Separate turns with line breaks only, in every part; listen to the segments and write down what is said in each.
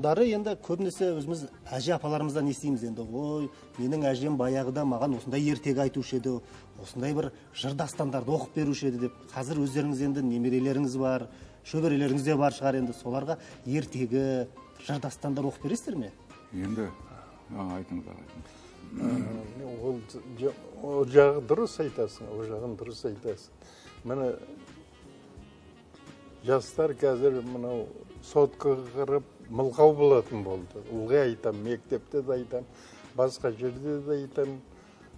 Дары енді көбінесе өзіміз әже апаларымыздан естейміз енді. Ой, менің әжем баяғыда маған осындай ертегі айтушы еді, осындай бір жыр дастандарды оқып беруші еді деп. Қазір өздеріңіз енді немерелеріңіз бар, шөберелеріңіз де бар шығар енді. Соларға ертегі, жыр дастандар оқып бересіздер ме?
Енді айтыңыздар.
Ол жағы дұрыс айтасың, ол жағын дұрыс айтасың. Міне жастар қазір мынау соткаға қарап мылғау болатын болды. Ылғи айтам, мектепте де айтам, басқа жерде де айтам.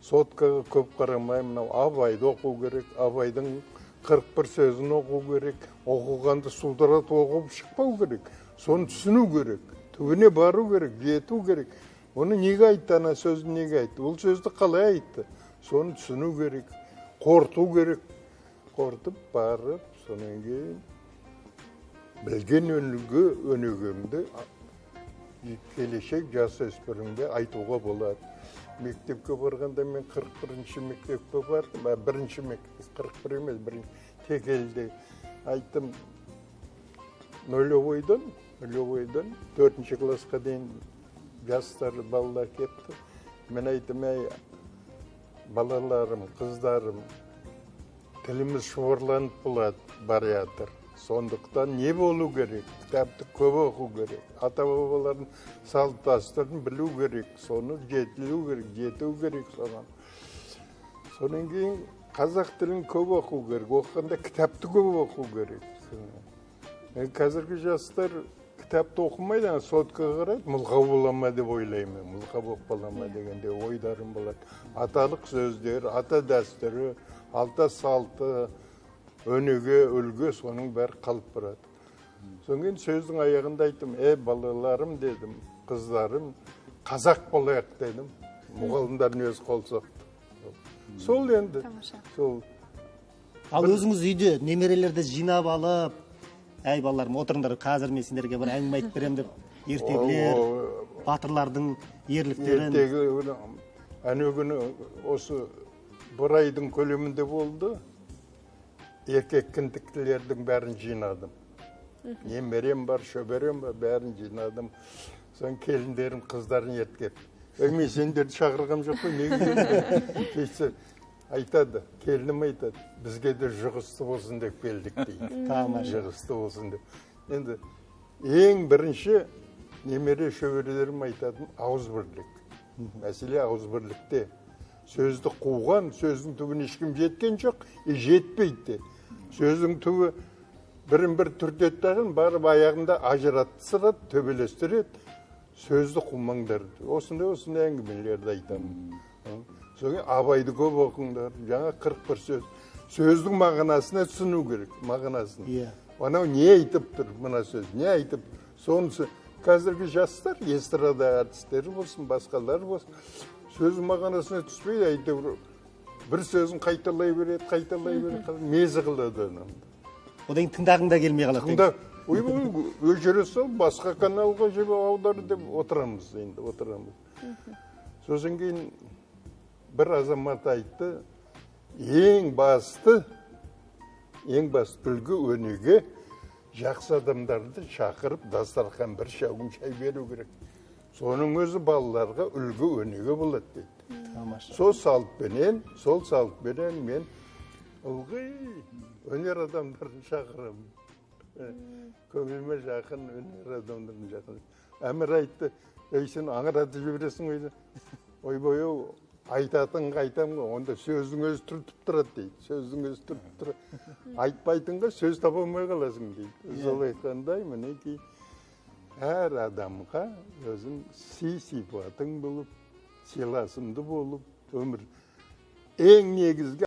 Соткаға көп қарамай, мынау Абайды оқу керек, Абайдың 41 сөзін оқу керек, оқығанды судыратып оқып шықпау керек. Соны түсіну керек, түбіне бару керек, жету керек. Оны неге айтты, ана сөзді неге айтты? Ол сөзді қалай айтты? Соны түсіну керек, қорту керек. Қортып барып, сонан кейін білген өнегемді келешек жасөспірімге айтуға болады. Мектепке барғанда мен 41-ші мектепке бардым, бірінші мектеп, 41 емес, бірінші текелде айттым. Нөлевойдан 4-ші классқа дейін жастар балалар кепті. Мен айттым, балаларым, қыздарым, тіліміз шұғырланып болады, бар жатыр. Сондықтан не болу керек? Кітапты көп оқу керек. Ата-бабалардың салт дәстүрін білу керек. Соны жетілу керек, жету керек соған. Сонан кейін қазақ тілін көп оқу керек. Оқығанда кітапты көп оқу керек. Қазіргі жастар кітапты оқымайды, соткаға қарайды, мылғау бола ма деп ойлаймын. Мылғау болып қала ма дегенде ойдарым болады. Аталық сөздер, ата дәстүрі, алта салты, өнеге, үлгі, соның бәрі қалып барады. Сонымен сөздің аяғында айттым, балаларым дедім, қыздарым, қазақ болайық дедім. Мұғалімдардың өзі қол соқты. Сол енді.
Ал өзіңіз үйде немерелерді жинап алып, балаларым, отырыңдар, қазір мен сендерге бір әңгіме айтып беремін деп, ертегілер, батырлардың ерліктерін.
Ертегі, әне күні осы бір айдың көлемінде болды. Еркек кіндіктілердің бәрін жинадым. Немерем бар, шөберем бар, бәрін жинадым. Сон келіндерім, қыздарын ерткеп. Мен сендерді шақырғам жоқ қой, неге келді? Айтады, келінім айтады, бізге де жұғысты болсын деп келдік дейді. Жұғысты болсын деп. Енді ең бірінші немере шөберелерім айтатын ауыз бірлік. Мәселе ауыз бірлікте. Сөзді қуған, сөздің түбін ешкім жеткен жоқ, жетпейді. Сөздің түбі бірін-бір түртеттағын, барып аяғында ажыраттысырады, төбелестіреді. Сөзді қумаңдар. Осындай әңгімелерді айтамын. Соңын Абайды көп оқыңдар. Жаңа 41 сөз. Сөздің мағынасына түсіну керек, мағынасын. Анау не айтып тұр, мына сөз, не айтып? Сонысы қазіргі жастар, эстрада артистері болсын, басқалар болсын, сөздің мағанасына түспейді, әйтеуір бір сөзін қайталай береді, мезі қылады.
Одан тыңдағың да келмей қалады.
Өшіре сол, басқа каналға жібі аудары деп отырамыз. Сосын кейін бір азамат айтты, ең басты үлгі өнеге жақсы адамдарды шақырып, дастархан бір шауын шай беру керек. Соның өзі балаларға үлгі өнеге болады дейді. Сол салтпенен мен ылғи өнер адамдарын шақырам. Көңіліме жақын өнер адамдарын шақырам. Әмір айтты, сен аңыратып жібересің ойды. Ойбой-ау, айтатынға айтам ғой, онда сөздің өзі түртіп тұрады дейді. Сөздің өзі түртіп тұрады. Айтпайтынға сөз таба алмай қаласың дейді. Сол айтқандай, мінекей әр адамға өзің сипатың болып, сыйласымды болып, өмір ең негізгі